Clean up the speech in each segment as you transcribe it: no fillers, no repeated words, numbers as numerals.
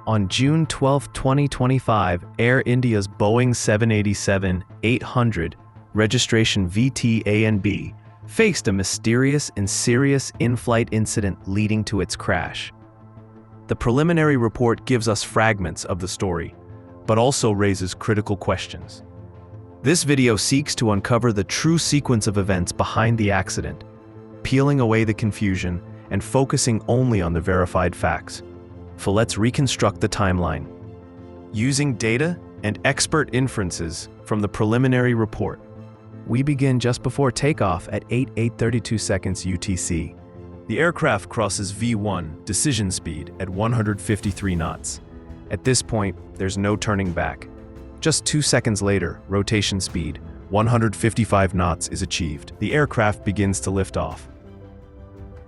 On June 12, 2025, Air India's Boeing 787-800, registration VT-ANB, faced a mysterious and serious in-flight incident leading to its crash. The preliminary report gives us fragments of the story, but also raises critical questions. This video seeks to uncover the true sequence of events behind the accident, peeling away the confusion and focusing only on the verified facts. So let's reconstruct the timeline. Using data and expert inferences from the preliminary report, we begin just before takeoff at 8:32 seconds UTC. The aircraft crosses V1 decision speed at 153 knots. At this point, there's no turning back. Just 2 seconds later, rotation speed, 155 knots, is achieved. The aircraft begins to lift off.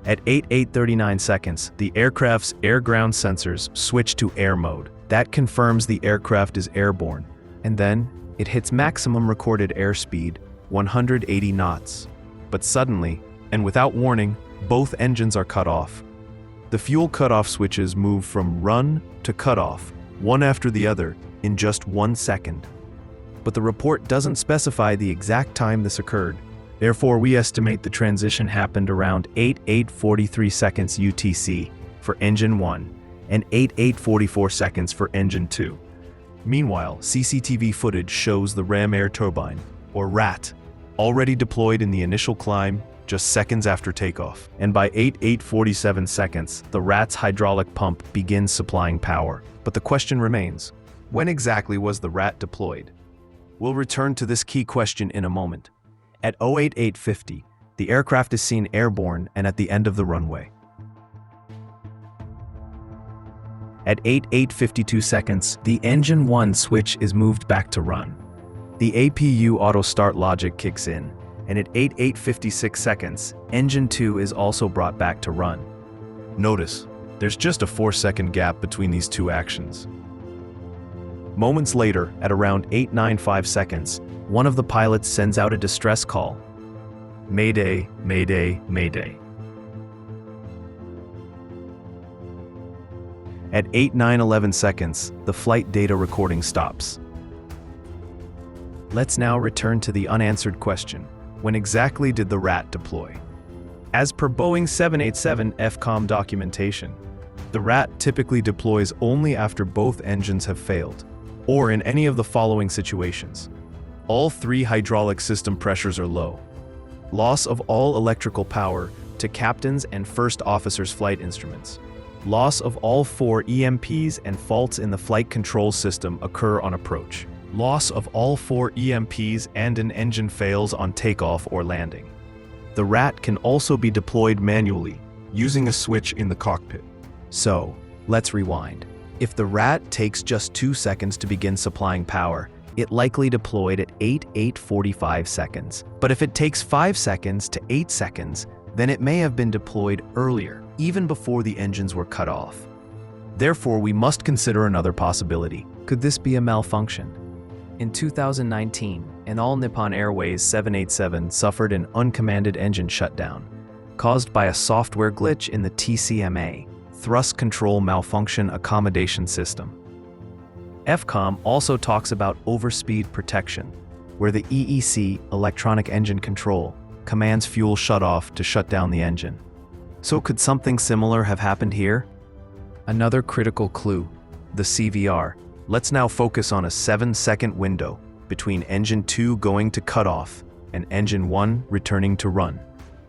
At 8:39 seconds, the aircraft's air-ground sensors switch to air mode. That confirms the aircraft is airborne, and then it hits maximum recorded airspeed, 180 knots. But suddenly, and without warning, both engines are cut off. The fuel cutoff switches move from run to cutoff, one after the other, in just 1 second. But the report doesn't specify the exact time this occurred. Therefore, we estimate the transition happened around 8:43 seconds UTC for Engine 1 and 8:44 seconds for Engine 2. Meanwhile, CCTV footage shows the Ram Air Turbine, or RAT, already deployed in the initial climb just seconds after takeoff. And by 8:47 seconds, the RAT's hydraulic pump begins supplying power. But the question remains, when exactly was the RAT deployed? We'll return to this key question in a moment. At 08:50, the aircraft is seen airborne and at the end of the runway. At 8:52 seconds, the Engine 1 switch is moved back to run. The APU auto start logic kicks in, and at 8:56 seconds, Engine 2 is also brought back to run. Notice, there's just a 4-second gap between these two actions. Moments later, at around 8:95 seconds, one of the pilots sends out a distress call. Mayday, Mayday, Mayday. At 8:11 seconds, the flight data recording stops. Let's now return to the unanswered question. When exactly did the RAT deploy? As per Boeing 787 FCOM documentation, the RAT typically deploys only after both engines have failed, or in any of the following situations. All 3 hydraulic system pressures are low. Loss of all electrical power to captains and first officers' flight instruments. Loss of all 4 EMPs and faults in the flight control system occur on approach. Loss of all 4 EMPs and an engine fails on takeoff or landing. The RAT can also be deployed manually, using a switch in the cockpit. So, let's rewind. If the RAT takes just 2 seconds to begin supplying power, it likely deployed at 8:45 seconds. But if it takes 5 seconds to 8 seconds, then it may have been deployed earlier, even before the engines were cut off. Therefore, we must consider another possibility. Could this be a malfunction? In 2019, an All Nippon Airways 787 suffered an uncommanded engine shutdown, caused by a software glitch in the TCMA, Thrust Control Malfunction Accommodation System. FCOM also talks about overspeed protection, where the EEC, Electronic Engine Control, commands fuel shutoff to shut down the engine. So could something similar have happened here? Another critical clue, the CVR. Let's now focus on a 7-second window between Engine 2 going to cutoff and Engine 1 returning to run.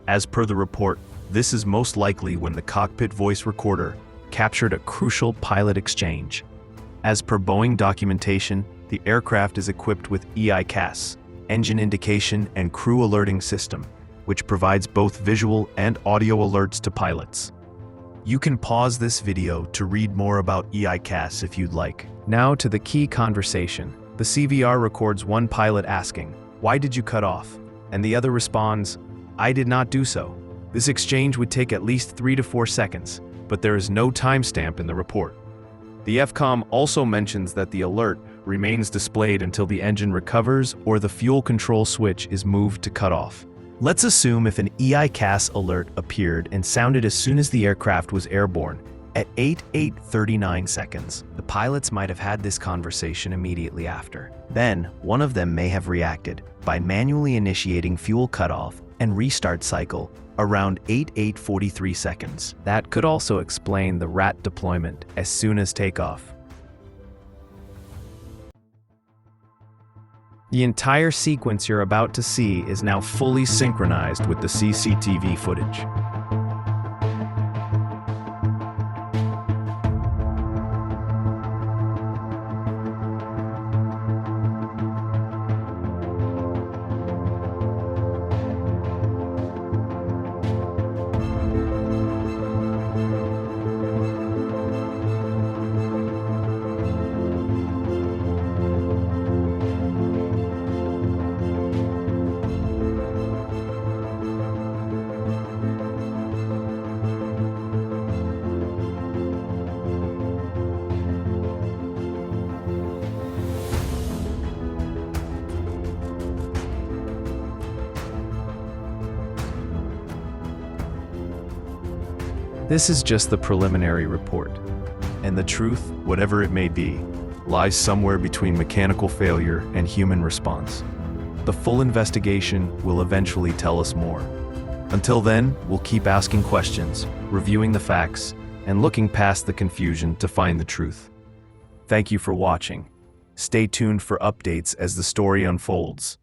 As per the report, this is most likely when the cockpit voice recorder captured a crucial pilot exchange. As per Boeing documentation, the aircraft is equipped with EICAS, Engine Indication and Crew Alerting System, which provides both visual and audio alerts to pilots. You can pause this video to read more about EICAS if you'd like. Now to the key conversation. The CVR records one pilot asking, "Why did you cut off?" And the other responds, "I did not do so." This exchange would take at least 3 to 4 seconds, but there is no timestamp in the report. The FCOM also mentions that the alert remains displayed until the engine recovers or the fuel control switch is moved to cutoff. Let's assume if an EICAS alert appeared and sounded as soon as the aircraft was airborne, At 8:39 seconds, the pilots might have had this conversation immediately after. Then, one of them may have reacted by manually initiating fuel cutoff and restart cycle around 8:43 seconds. That could also explain the rat deployment as soon as takeoff. The entire sequence you're about to see is now fully synchronized with the CCTV footage. This is just the preliminary report, and the truth, whatever it may be, lies somewhere between mechanical failure and human response. The full investigation will eventually tell us more. Until then, we'll keep asking questions, reviewing the facts, and looking past the confusion to find the truth. Thank you for watching. Stay tuned for updates as the story unfolds.